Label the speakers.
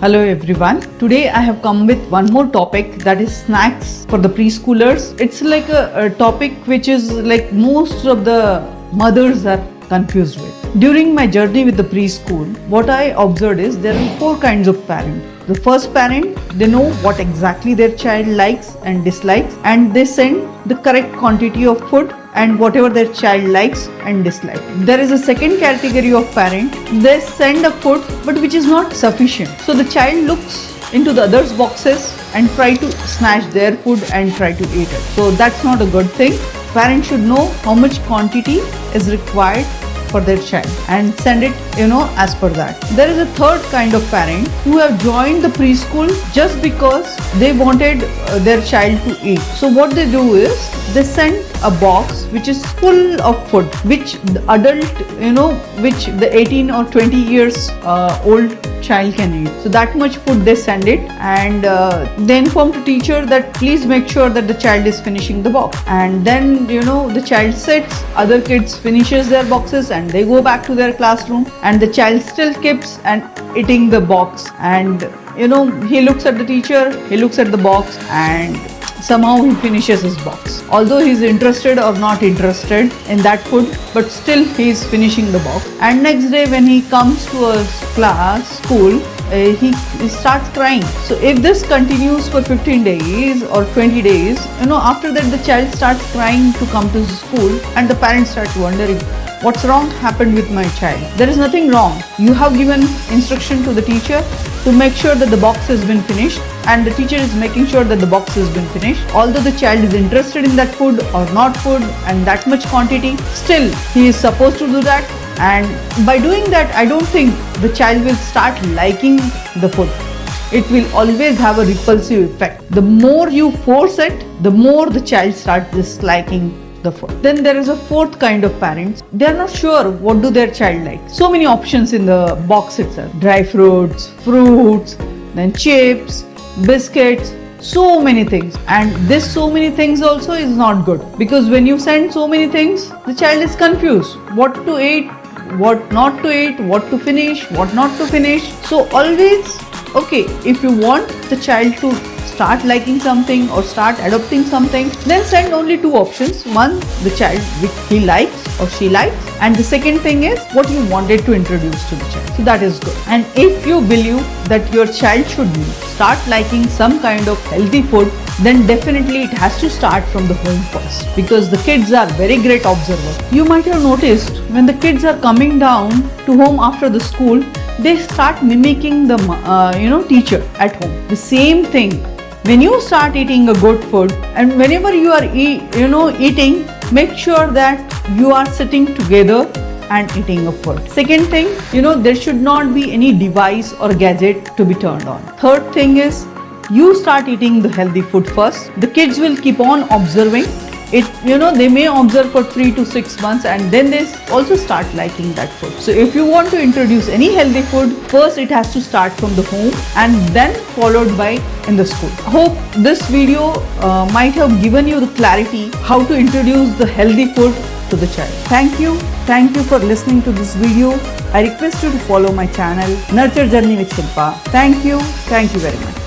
Speaker 1: Hello everyone. Today I have come with one more topic, that is snacks for the preschoolers. It's like a topic which is like most of the mothers are confused with. During my journey with the preschool, what I observed is there are four kinds of parents. The first parent, they know what exactly their child likes and dislikes, and they send the correct quantity of food and whatever their child likes and dislikes. There is a second category of parent, they send a food but which is not sufficient. So the child looks into the others' boxes and try to snatch their food and try to eat it. So that's not a good thing. Parents should know how much quantity is required for their child and send it as per that. There is a third kind of parent who have joined the preschool just because they wanted their child to eat. So what they do is they send a box which is full of food which the adult which the 18 or 20 years old child can eat. So that much food they send it, and they inform the teacher that please make sure that the child is finishing the box. And then the child sits, other kids finishes their boxes and they go back to their classroom, and the child still keeps and eating the box. And he looks at the teacher, he looks at the box, and somehow he finishes his box. Although he is interested or not interested in that food, but still he is finishing the box. And next day when he comes to a school, he starts crying. So if this continues for 15 days or 20 days, after that the child starts crying to come to school, and the parents start wondering, what's wrong happened with my child? There is nothing wrong. You have given instruction to the teacher to make sure that the box has been finished, and the teacher is making sure that the box has been finished. Although the child is interested in that food or not food and that much quantity, still he is supposed to do that. And by doing that, I don't think the child will start liking the food. It will always have a repulsive effect. The more you force it, the more the child starts disliking the food. Then there is a fourth kind of parents. They are not sure what do their child like. So many options in the box itself. Dry fruits, fruits, then chips, biscuits, so many things. And this so many things also is not good, because when you send so many things, the child is confused. What to eat, what not to eat, what to finish, what not to finish. So always, if you want the child to start liking something or start adopting something, then send only two options. One, the child which he likes or she likes, and the second thing is what you wanted to introduce to the child. So that is good. And if you believe that your child should start liking some kind of healthy food, then definitely it has to start from the home first, because the kids are very great observers. You might have noticed when the kids are coming down to home after the school, they start mimicking the teacher at home. The same thing. When you start eating a good food, and whenever you are eating, make sure that you are sitting together and eating a food. Second thing, there should not be any device or gadget to be turned on. Third thing is, you start eating the healthy food first. The kids will keep on observing it. They may observe for 3 to 6 months, and then they also start liking that food. So if you want to introduce any healthy food, first it has to start from the home and then followed by in the school. I hope this video might have given you the clarity how to introduce the healthy food to the child. Thank you for listening to this video. I request you to follow my channel, Nurture Journey with Shilpa. Thank you very much.